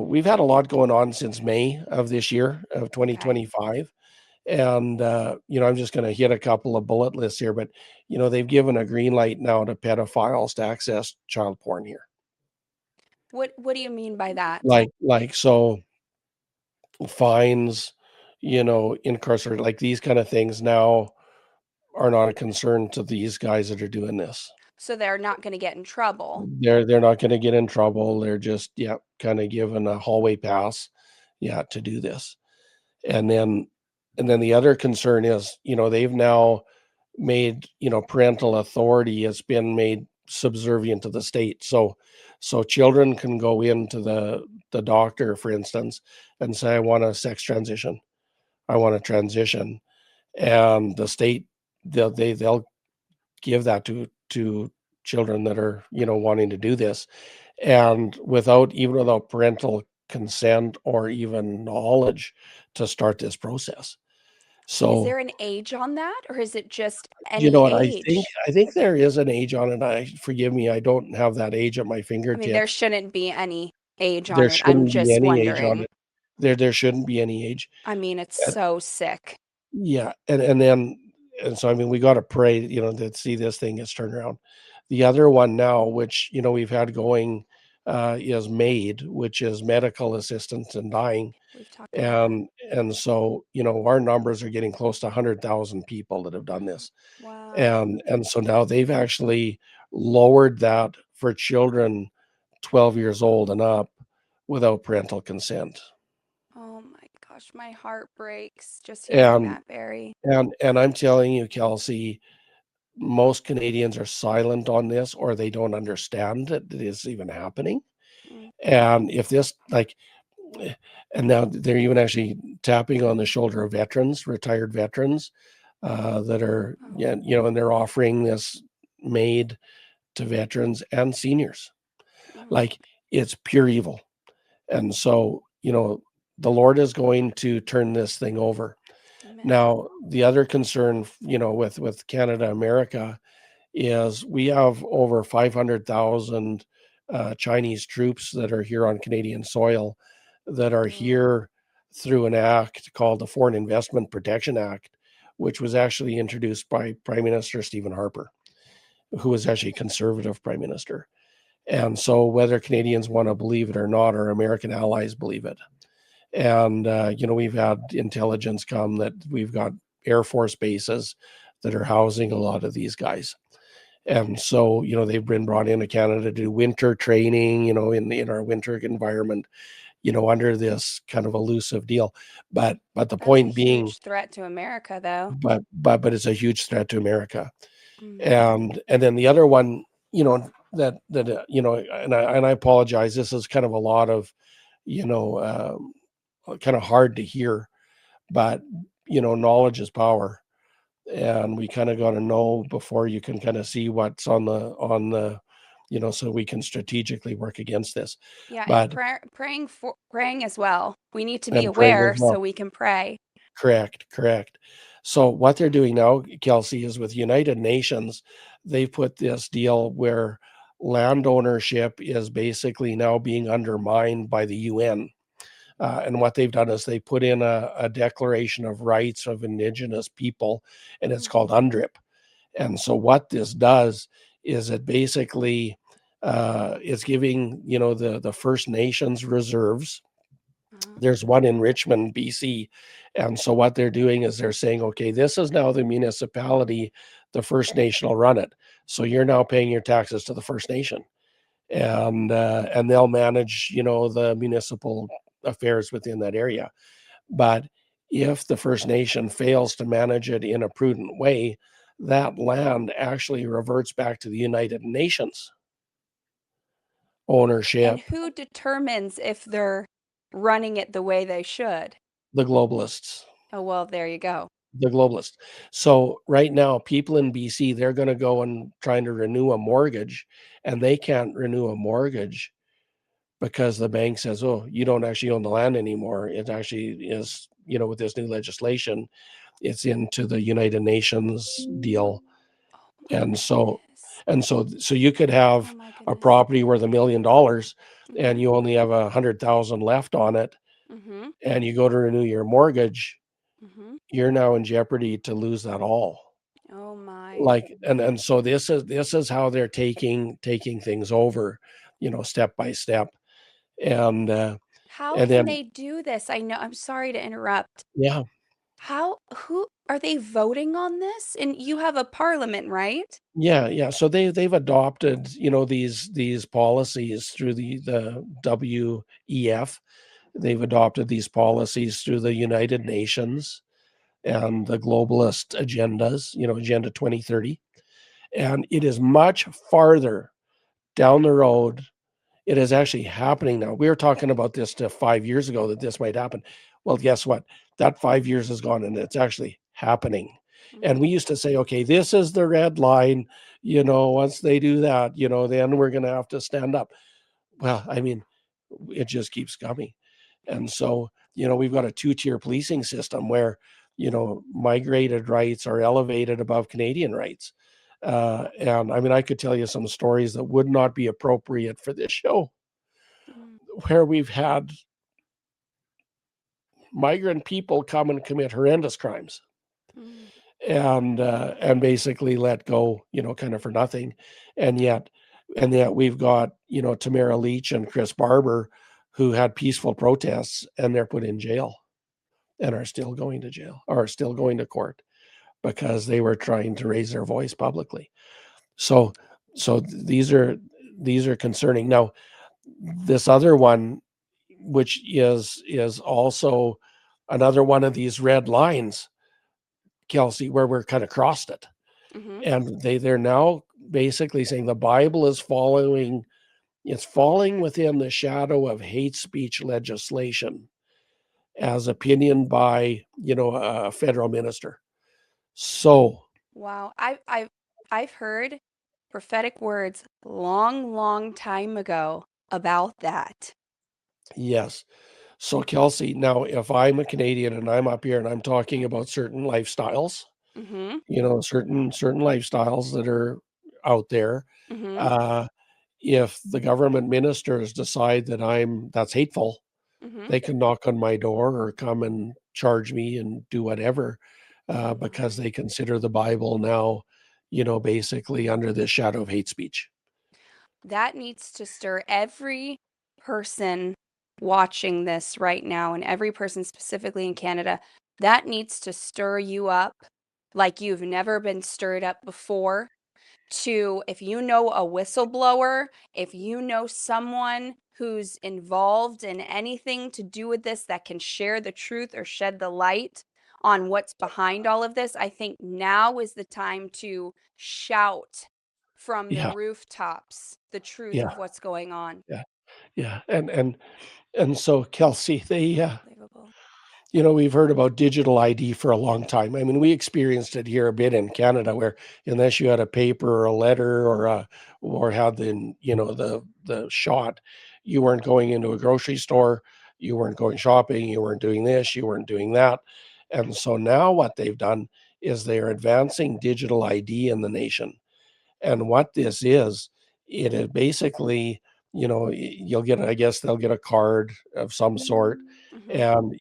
we've had a lot going on since May of this year of Okay. 2025. And, I'm just going to hit a couple of bullet lists here, but, they've given a green light now to pedophiles to access child porn here. What do you mean by that? So fines, incarcerate, like these kind of things now are not a concern to these guys that are doing this. So they're not going to get in trouble. They're not going to get in trouble. They're just, kind of given a hallway pass, to do this. And then the other concern is, they've now made, parental authority has been made subservient to the state. So children can go into the doctor, for instance, and say, I want a sex transition. I want a transition. And the state, they'll give that to children that are, wanting to do this. And even without parental consent or even knowledge to start this process. Is So, there an age on that, or is it just you any know what, age? I think there is an age on it. Forgive me, I don't have that age at my I mean, there fingertips. shouldn't be any age on There it. I'm shouldn't be just any age on wondering. it. There shouldn't be any age. I mean, it's Uh, so sick. yeah, and so I mean, we got to pray, to see this thing gets turned around. The other one now, which we've had going, is MAID, which is medical assistance in dying, We've talked about that. and so our numbers are getting close to 100,000 people that have done this, Wow. and so now they've actually lowered that for children 12 years old and up without parental consent. Oh my gosh, my heart breaks just hearing And that, Barry. and I'm telling you, Kelsey, most Canadians are silent on this, or they don't understand that it is even happening. Mm. And if this, like, and now they're even actually tapping on the shoulder of veterans, retired veterans, that are, Oh. and they're offering this made to veterans and seniors. Mm. Like, it's pure evil. And so, the Lord is going to turn this thing over. Amen. Now, the other concern, with Canada, America, is we have over 500,000 Chinese troops that are here on Canadian soil that are Oh. here through an act called the Foreign Investment Protection Act, which was actually introduced by Prime Minister Stephen Harper, who was actually a conservative prime minister. And so, whether Canadians want to believe it or not, our American allies believe it. And, we've had intelligence come that we've got Air Force bases that are housing a lot of these guys. And so, they've been brought into Canada to do winter training, in our winter environment, under this kind of elusive deal. But the That's point a being, huge threat to America, though. but it's a huge threat to America. Mm. And then the other one, that and I apologize. This is kind of a lot of, kind of hard to hear, but knowledge is power, and we kind of got to know before you can kind of see what's on the so we can strategically work against this. Yeah, and But praying as well. We need to be and praying aware as so well. we can pray. Correct. So what they're doing now, Kelsey, is with United Nations, they put this deal where land ownership is basically now being undermined by the UN. And what they've done is they put in a Declaration of Rights of Indigenous People, and it's called UNDRIP. And so what this does is it basically is giving the First Nations reserves. There's one in Richmond, BC. And so what they're doing is they're saying, okay, this is now the municipality, the First Nation will run it. So you're now paying your taxes to the First Nation. And they'll manage, the municipal affairs within that area. But if the First Nation fails to manage it in a prudent way, that land actually reverts back to the United Nations And ownership, who determines if they're running it the way they should? the globalists. Oh, well, there you go. The globalists. So right now, people in BC, they're going to go and trying to renew a mortgage, and they can't renew a mortgage because the bank says, "Oh, you don't actually own the land anymore." It actually is, with this new legislation, it's into the United Nations deal. Oh my And so goodness. and so you could Oh have my a goodness. property worth $1 million, and Mhm. you only have 100,000 left on it, Mhm. and you go to renew your mortgage, Mhm. you're now in jeopardy to lose that all. Oh my. Like, and so this is how they're taking things over, step by step, and How and can then they do this? I know, I'm sorry to interrupt. yeah. Who are they voting on this? And you have a parliament, right? Yeah, yeah. So they've adopted, these policies through the WEF. They've adopted these policies through the United Nations and the globalist agendas, Agenda 2030. And it is much farther down the road. It is actually happening now. We were talking about this to 5 years ago that this might happen. Well, guess what? That 5 years is gone and it's actually happening. And we Mhm. used to say, okay, this is the red line. Once they do that, then we're going to have to stand up. Well, I mean, it just keeps coming. And so, we've got a two-tier policing system where, migrated rights are elevated above Canadian rights. And I mean, I could tell you some stories that would not be appropriate for this show, Mm. where we've had migrant people come and commit horrendous crimes Mm. and basically let go, kind of for nothing. And yet, we've got, Tamara Leach and Chris Barber who had peaceful protests and they're put in jail and are still going to jail or still going to court because they were trying to raise their voice publicly. So, these are concerning. Now, this other one, which is also another one of these red lines, Kelsey, where we're kind of crossed it, Mhm. and they're now basically saying the Bible is following. It's falling within the shadow of hate speech legislation as opinion by a federal minister. So Wow. I've heard prophetic words long, long time ago about that. yes, so Kelsey, now if I'm a Canadian and I'm up here and I'm talking about certain lifestyles, Mhm. certain lifestyles that are out there, Mhm. uh, if the government ministers decide that that's hateful, Mhm. they can knock on my door or come and charge me and do whatever, Oh because my. they consider the Bible now, basically under the shadow of hate speech. That needs to stir every person watching this right now, and every person specifically in Canada. That needs to stir you up like you've never been stirred up before. To if you know a whistleblower, if you know someone who's involved in anything to do with this that can share the truth or shed the light on what's behind all of this, I think now is the time to shout from the Yeah, rooftops the truth yeah, of what's going on. yeah, yeah, and so Kelsey, Unbelievable. we've heard about digital ID for a long time. I mean, we experienced it here a bit in Canada, where unless you had a paper or a letter or had the shot, you weren't going into a grocery store, you weren't going shopping, you weren't doing this, you weren't doing that. And so now what they've done is they're advancing digital ID in the nation. And what this is, it is basically, you'll get, I guess they'll get a card of some sort, Mhm. and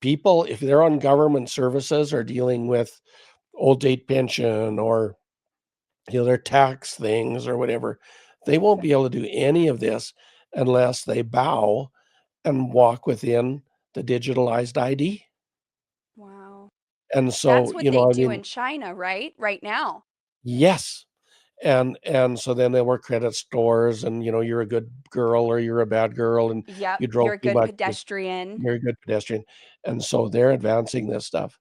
people, if they're on government services or dealing with old date pension or their tax things or whatever, they won't be able to do any of this unless they bow and walk within the digitalized ID. Wow. And so, That's what they I do mean, in China, right? Right now. yes. And so then there were credit stores and you're a good girl or you're a bad girl and Yep. you drove You're a too good much. pedestrian. You're a good pedestrian. And so they're advancing this stuff.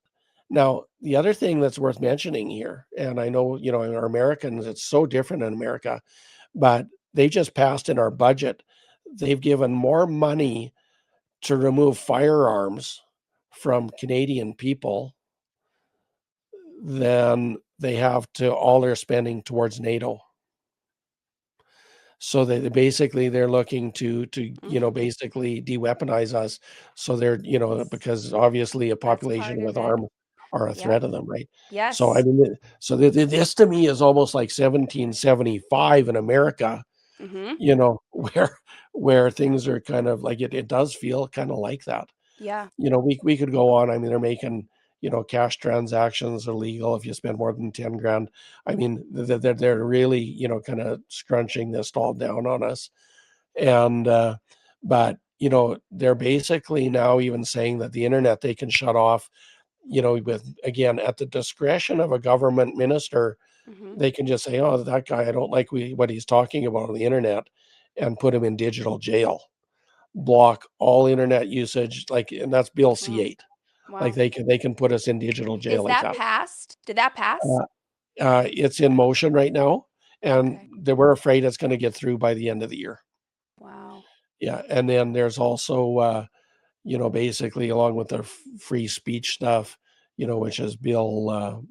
Now, the other thing that's worth mentioning here, and I know, our Americans, it's so different in America, but they just passed in our budget. They've given more money to remove firearms from Canadian people than they have to all their spending towards NATO. So they're looking to Mhm. basically de-weaponize us. So they're because obviously a That's part population with of it. arms are a Yep. threat to them, right? So I Yes. mean, this to me is almost like 1775 in America, Mhm. where things are kind of like it does feel kind of like that. Yeah. We could go on. I mean, they're making, cash transactions illegal if you spend more than 10 grand. I mean, they're really, kind of scrunching this all down on us. And, but, they're basically now even saying that the internet they can shut off, with, again, at the discretion of a government minister. Mhm. They can just say, oh, that guy, I don't like what he's talking about on the internet, and put him in digital jail, block all internet usage, like, and that's Bill Wow. C8. Like Wow. they can put us in digital jail Is like that that. passed? Did that pass? Uh, it's in motion right now, and Okay. they were afraid it's going to get through by the end of the year. Wow. Yeah, and then there's also, basically along with the free speech stuff, which is Bill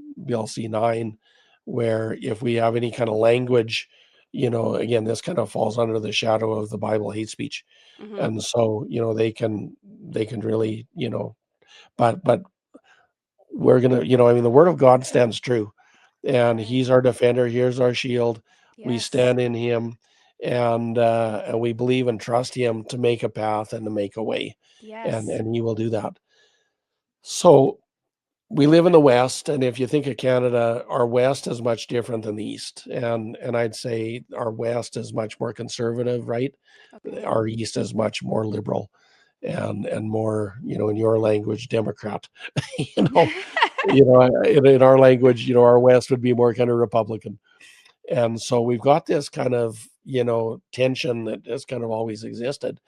C9, where if we have any kind of language, again, this kind of falls under the shadow of the Bible hate speech, Mhm. and so they can really, but we're gonna, I mean, the word of God stands true, and Right. He's our defender. Here's our shield. We Yes. stand in Him, and we believe and trust Him to make a path and to make a way, and Yes. and He will do that. So we live in the West, and if you think of Canada, our West is much different than the East, and I'd say our West is much more conservative, right? Okay. Our East is much more liberal, and more, in your language, Democrat. you know, in our language, our West would be more kind of Republican. And so we've got this kind of, tension that has kind of always existed.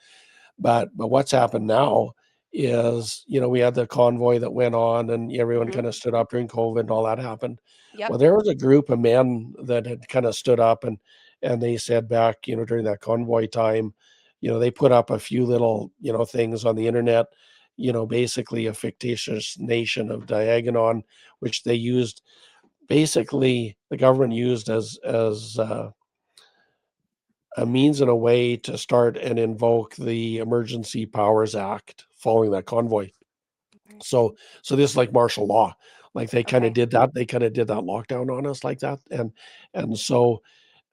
But what's happened now is, we had the convoy that went on, and everyone Mhm. kind of stood up during COVID and all that happened. Yep. Well, there was a group of men that had kind of stood up, and they said back, during that convoy time, they put up a few little, things on the internet, basically a fictitious nation of Diagonon, which they used, basically the government used as a means and a way to start and invoke the Emergency Powers Act following that convoy. Right. So this is like martial law. Like they kind of Okay. did that. They kind of did that lockdown on us like that. And so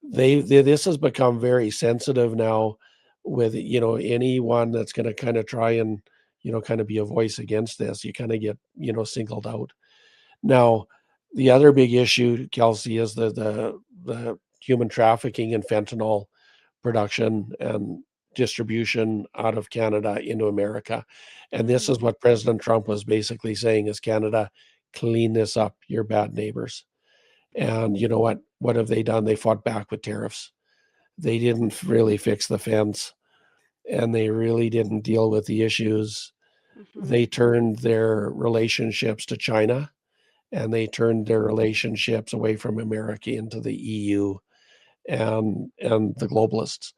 this has become very sensitive now with, anyone that's going to kind of try and, kind of be a voice against this. You kind of get, singled out. Now, the other big issue, Kelsey, is the human trafficking and fentanyl production and distribution out of Canada into America. And this is Mm. what President Trump was basically saying is, Canada, clean this up, you're bad neighbors. And you know what? What have they done? They fought back with tariffs. They didn't really fix the fence, and they really didn't deal with the issues. Mhm. They turned their relationships to China, and they turned their relationships away from America into the EU and the globalists.